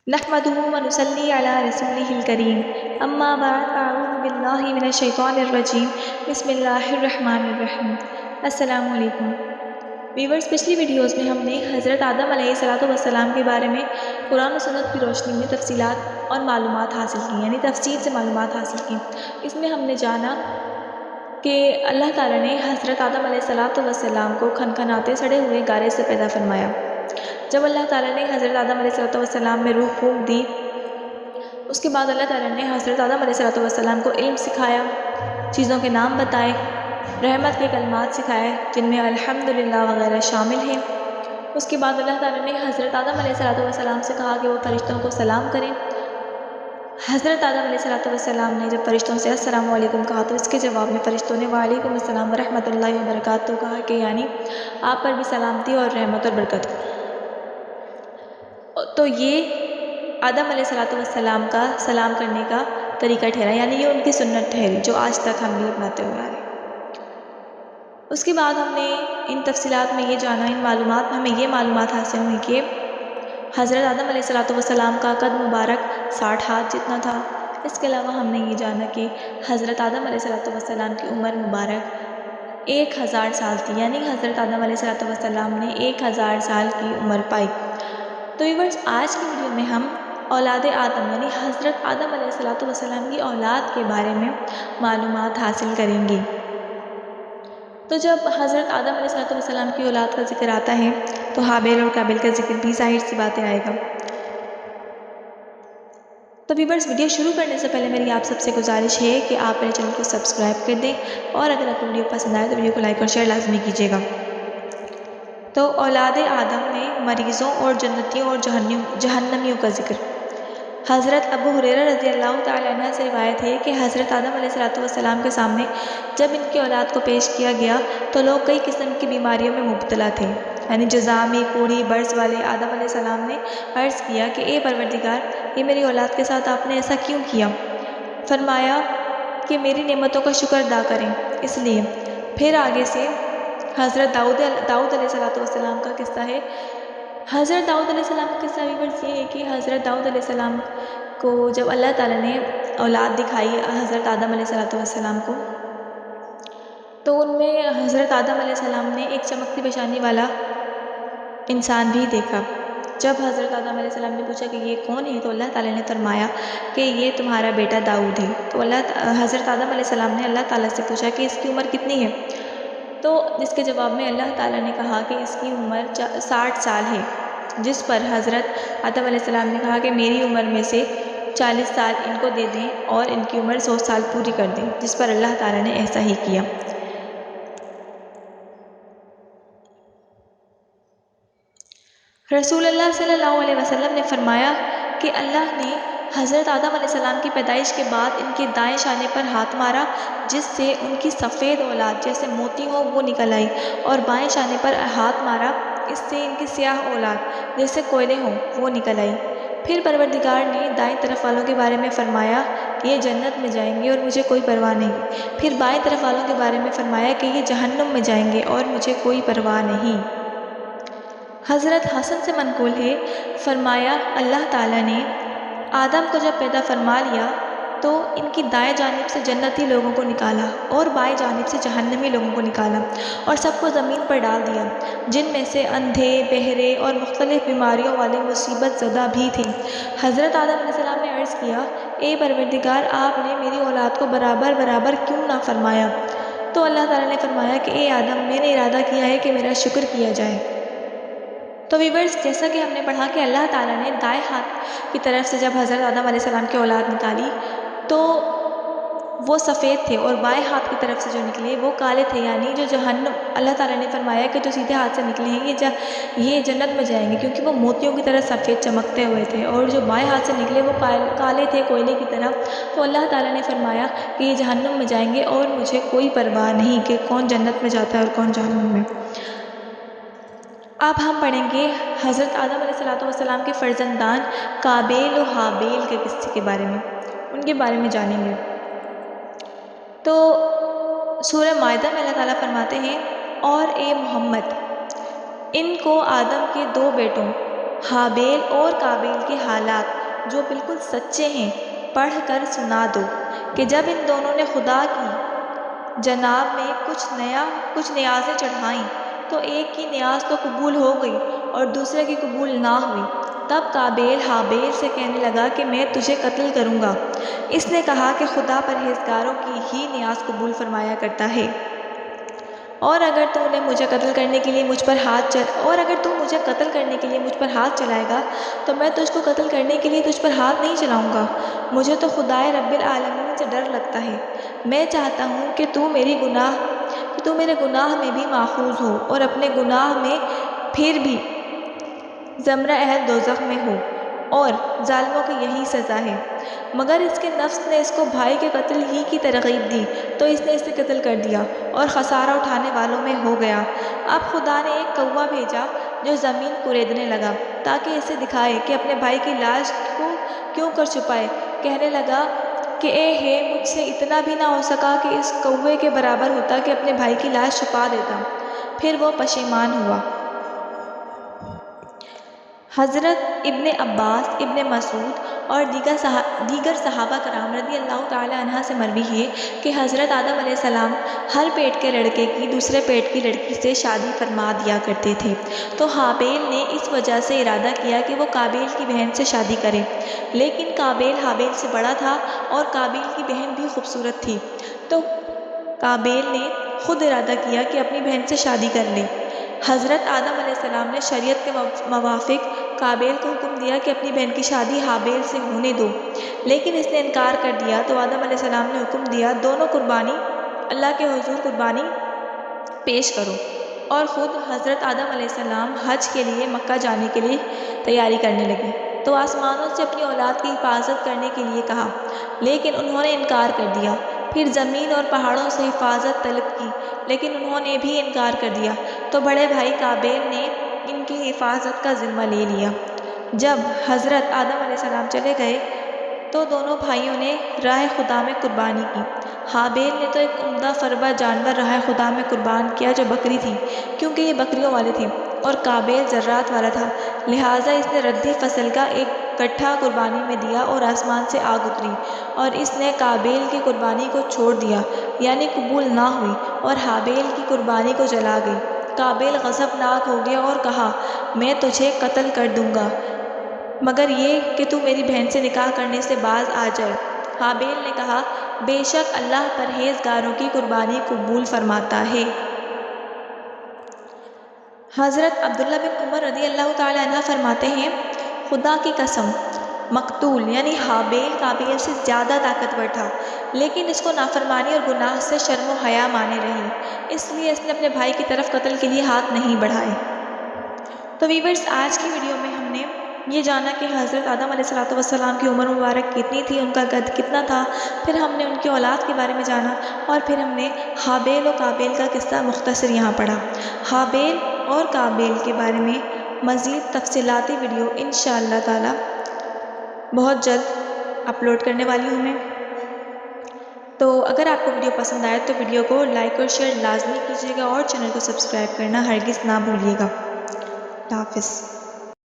نحمده ونصلي على رسوله الكريم اما بعد اعوذ باللہ من الشیطان الرجیم بسم اللہ الرحمن الرحیم۔ السلام علیکم ویورز، پچھلی ویڈیوز میں ہم نے حضرت آدم علیہ السلام کے بارے میں قرآن و سنت کی روشنی میں تفصیلات اور معلومات حاصل کی، یعنی تفصیل سے معلومات حاصل کی۔ اس میں ہم نے جانا کہ اللہ تعالیٰ نے حضرت آدم علیہ السلام کو کھنکھناتے سڑے ہوئے گارے سے پیدا فرمایا۔ جب اللہ تعالیٰ نے حضرت آدم علیہ السلام میں روح پھونک دی، اس کے بعد اللہ تعالیٰ نے حضرت آدم علیہ السلام کو علم سکھایا، چیزوں کے نام بتائے، رحمت کے کلمات سکھائے جن میں الحمدللہ وغیرہ شامل ہیں۔ اس کے بعد اللہ تعالیٰ نے حضرت آدم علیہ السلام سے کہا کہ وہ فرشتوں کو سلام کریں۔ حضرت آدم علیہ السلام نے جب فرشتوں سے السلام علیکم کہا تو اس کے جواب میں فرشتوں نے وعلیکم السلام ورحمۃ اللہ وبرکاتہ کہا، کہ یعنی آپ پر بھی سلامتی اور رحمت اور برکت۔ تو یہ آدم علیہ السلام کا سلام کرنے کا طریقہ ٹھہرا، یعنی یہ ان کی سنت ٹھہری جو آج تک ہم بھی اپناتے ہوئے آ رہے ہیں۔ اس کے بعد ہم نے ان تفصیلات میں یہ جانا، ان معلومات میں ہمیں یہ معلومات حاصل ہوئی کہ حضرت آدم علیہ السلام کا قد مبارک 60 ہاتھ جتنا تھا۔ اس کے علاوہ ہم نے یہ جانا کہ حضرت آدم علیہ السلام کی عمر مبارک 1000 سال تھی، یعنی حضرت آدم علیہ السلام نے 1000 سال کی عمر پائی۔ تو ویورز، آج کی ویڈیو میں ہم اولاد آدم یعنی حضرت آدم علیہ السلام کی اولاد کے بارے میں معلومات حاصل کریں گے۔ تو جب حضرت آدم علیہ السلام کی اولاد کا ذکر آتا ہے تو حابیل اور قابیل کا ذکر بھی ظاہر سی باتیں آئے گا۔ تو ویورز، ویڈیو شروع کرنے سے پہلے میری آپ سب سے گزارش ہے کہ آپ میرے چینل کو سبسکرائب کر دیں، اور اگر آپ کو ویڈیو پسند آئے تو ویڈیو کو لائک اور شیئر لازمی کیجیے گا۔ تو اولاد آدم میں مریضوں اور جنتیوں اور جہنمیوں کا ذکر۔ حضرت ابو ہریرہ رضی اللہ تعالیٰ عنہ سے روایت ہے کہ حضرت آدم علیہ السلام کے سامنے جب ان کی اولاد کو پیش کیا گیا تو لوگ کئی قسم کی بیماریوں میں مبتلا تھے، یعنی جذامی، کوڑی، برس والے۔ آدم علیہ السلام نے عرض کیا کہ اے پروردگار، یہ میری اولاد کے ساتھ آپ نے ایسا کیوں کیا؟ فرمایا کہ میری نعمتوں کا شکر ادا کریں، اس لیے۔ پھر آگے سے حضرت داؤد علیہ السلام کا قصہ ہے۔ حضرت داؤد علیہ السلام کا قصہ بھی یہ ہے کہ حضرت داؤد علیہ السلام کو جب اللہ تعالیٰ نے اولاد دکھائی حضرت آدم علیہ السلام کو، تو ان میں حضرت آدم علیہ السلام نے ایک چمکتی پیشانی والا انسان بھی دیکھا۔ جب حضرت آدم علیہ السلام نے پوچھا کہ یہ کون ہے تو اللہ تعالیٰ نے فرمایا کہ یہ تمہارا بیٹا داؤد ہے۔ تو حضرت آدم علیہ السلام نے اللہ تعالیٰ سے پوچھا کہ اس کی عمر کتنی ہے؟ تو جس کے جواب میں اللہ تعالیٰ نے کہا کہ اس کی عمر 60 سال ہے، جس پر حضرت آدم علیہ السلام نے کہا کہ میری عمر میں سے 40 سال ان کو دے دیں اور ان کی عمر 100 سال پوری کر دیں، جس پر اللہ تعالیٰ نے ایسا ہی کیا۔ رسول اللہ صلی اللہ علیہ وسلم نے فرمایا کہ اللہ نے حضرت آدم علیہ السلام کی پیدائش کے بعد ان کے دائیں شانے پر ہاتھ مارا، جس سے ان کی سفید اولاد جیسے موتی ہو وہ نکل آئی، اور بائیں شانے پر ہاتھ مارا، اس سے ان کی سیاہ اولاد جیسے کوئلے ہوں وہ نکل آئی۔ پھر پروردگار نے دائیں طرف والوں کے بارے میں فرمایا کہ یہ جنت میں جائیں گے اور مجھے کوئی پرواہ نہیں۔ پھر بائیں طرف والوں کے بارے میں فرمایا کہ یہ جہنم میں جائیں گے اور مجھے کوئی پرواہ نہیں۔ حضرت حسن سے منقول ہے، فرمایا اللہ تعالیٰ نے آدم کو جب پیدا فرما لیا تو ان کی دائیں جانب سے جنتی لوگوں کو نکالا اور بائیں جانب سے جہنمی لوگوں کو نکالا، اور سب کو زمین پر ڈال دیا، جن میں سے اندھے، بہرے اور مختلف بیماریوں والے مصیبت زدہ بھی تھے۔ حضرت آدم علیہ السلام نے عرض کیا، اے پروردگار، آپ نے میری اولاد کو برابر برابر کیوں نہ فرمایا؟ تو اللہ تعالیٰ نے فرمایا کہ اے آدم، میں نے ارادہ کیا ہے کہ میرا شکر کیا جائے۔ تو ویورز، جیسا کہ ہم نے پڑھا کہ اللہ تعالیٰ نے دائیں ہاتھ کی طرف سے جب حضرت آدم علیہ السلام کی اولاد نکالی تو وہ سفید تھے، اور بائیں ہاتھ کی طرف سے جو نکلے وہ کالے تھے، یعنی جو جہنم۔ اللہ تعالیٰ نے فرمایا کہ جو سیدھے ہاتھ سے نکلے ہیں یہ جنت میں جائیں گے، کیونکہ وہ موتیوں کی طرح سفید چمکتے ہوئے تھے، اور جو بائیں ہاتھ سے نکلے وہ کالے تھے کوئلے کی طرح۔ تو اللہ تعالیٰ نے فرمایا کہ یہ جہنم میں جائیں گے اور مجھے کوئی پرواہ نہیں کہ کون جنت میں جاتا ہے اور کون جہنم میں۔ اب ہم پڑھیں گے حضرت آدم علیہ السلام کے فرزندان قابیل و حابیل کے قصے کے بارے میں، ان کے بارے میں جانیں گے۔ تو سورہ مائدہ میں اللہ تعالیٰ فرماتے ہیں، اور اے محمد، ان کو آدم کے 2 بیٹوں حابیل اور قابیل کے حالات جو بالکل سچے ہیں پڑھ کر سنا دو کہ جب ان دونوں نے خدا کی جناب میں کچھ نیازیں چڑھائیں تو ایک کی نیاز تو قبول ہو گئی اور دوسرے کی قبول نہ ہوئی۔ تب قابیل حابیل سے کہنے لگا کہ میں تجھے قتل کروں گا۔ اس نے کہا کہ خدا پرہیزگاروں کی ہی نیاز قبول فرمایا کرتا ہے، اور اگر تو مجھے قتل کرنے کے لیے مجھ پر ہاتھ چلائے گا تو میں تجھ کو قتل کرنے کے لیے تجھ پر ہاتھ نہیں چلاؤں گا۔ مجھے تو خدائے رب العالمین سے ڈر لگتا ہے۔ میں چاہتا ہوں کہ تو میرے گناہ میں بھی ماخوذ ہو اور اپنے گناہ میں پھر بھی زمرہ اہل دوزخ میں ہو، اور ظالموں کی یہی سزا ہے۔ مگر اس کے نفس نے اس کو بھائی کے قتل ہی کی ترغیب دی تو اس نے اسے قتل کر دیا اور خسارہ اٹھانے والوں میں ہو گیا۔ اب خدا نے ایک کوہ بھیجا جو زمین کوریدنے لگا تاکہ اسے دکھائے کہ اپنے بھائی کی لاش کو کیوں کر چھپائے۔ کہنے لگا کہ اے مجھ سے اتنا بھی نہ ہو سکا کہ اس کوے کے برابر ہوتا کہ اپنے بھائی کی لاش چھپا دیتا۔ پھر وہ پشیمان ہوا۔ حضرت ابن عباس، ابن مسعود اور دیگر صحابہ کرام رضی اللہ تعالی عنہ سے مروی ہے کہ حضرت آدم علیہ السلام ہر پیٹ کے لڑکے کی دوسرے پیٹ کی لڑکی سے شادی فرما دیا کرتے تھے، تو حابیل نے اس وجہ سے ارادہ کیا کہ وہ قابیل کی بہن سے شادی کرے، لیکن قابیل حابیل سے بڑا تھا اور قابیل کی بہن بھی خوبصورت تھی، تو قابیل نے خود ارادہ کیا کہ اپنی بہن سے شادی کر لے۔ حضرت آدم علیہ السلام نے شریعت کے موافق قابیل کو حکم دیا کہ اپنی بہن کی شادی حابیل سے ہونے دو، لیکن اس نے انکار کر دیا، تو آدم علیہ السلام نے حکم دیا دونوں قربانی اللہ کے حضور قربانی پیش کرو، اور خود حضرت آدم علیہ السلام حج کے لیے مکہ جانے کے لیے تیاری کرنے لگے، تو آسمانوں سے اپنی اولاد کی حفاظت کرنے کے لیے کہا، لیکن انہوں نے انکار کر دیا۔ پھر زمین اور پہاڑوں سے حفاظت طلب کی، لیکن انہوں نے بھی انکار کر دیا، تو بڑے بھائی قابیل نے ان کی حفاظت کا ذمہ لے لیا۔ جب حضرت آدم علیہ السلام چلے گئے تو دونوں بھائیوں نے راہ خدا میں قربانی کی۔ حابیل نے تو ایک عمدہ فربہ جانور راہ خدا میں قربان کیا جو بکری تھی، کیونکہ یہ بکریوں والے تھے، اور قابیل ذرات والا تھا، لہٰذا اس نے ردی فصل کا ایک گٹھا قربانی میں دیا اور آسمان سے آگ اتری، اور اس نے قابیل کی قربانی کو چھوڑ دیا، یعنی قبول نہ ہوئی، اور حابیل کی قربانی کو جلا گئی۔ قابیل غضبناک ہو گیا اور کہا، میں تجھے قتل کر دوں گا مگر یہ کہ تو میری بہن سے نکاح کرنے سے باز آ جائے۔ حابیل نے کہا، بے شک اللہ پرہیزگاروں کی قربانی قبول فرماتا ہے۔ حضرت عبداللہ بن عمر رضی اللہ تعالی عنہ فرماتے ہیں، خدا کی قسم، مقتول یعنی حابیل قابیل سے زیادہ طاقتور تھا، لیکن اس کو نافرمانی اور گناہ سے شرم و حیا مانے رہی، اس لیے اس نے اپنے بھائی کی طرف قتل کے لیے ہاتھ نہیں بڑھائے۔ تو ویورز، آج کی ویڈیو میں ہم نے یہ جانا کہ حضرت آدم علیہ السلام کی عمر مبارک کتنی تھی، ان کا قد کتنا تھا، پھر ہم نے ان کی اولاد کے بارے میں جانا، اور پھر ہم نے حابیل اور قابیل کا قصہ مختصر یہاں پڑھا۔ حابیل اور قابیل کے بارے میں مزید تفصیلاتی ویڈیو انشاءاللہ تعالی بہت جلد اپلوڈ کرنے والی ہوں میں۔ تو اگر آپ کو ویڈیو پسند آئے تو ویڈیو کو لائک اور شیئر لازمی کیجیے گا، اور چینل کو سبسکرائب کرنا ہرگز نہ بھولیے گا۔ اللہ حافظ۔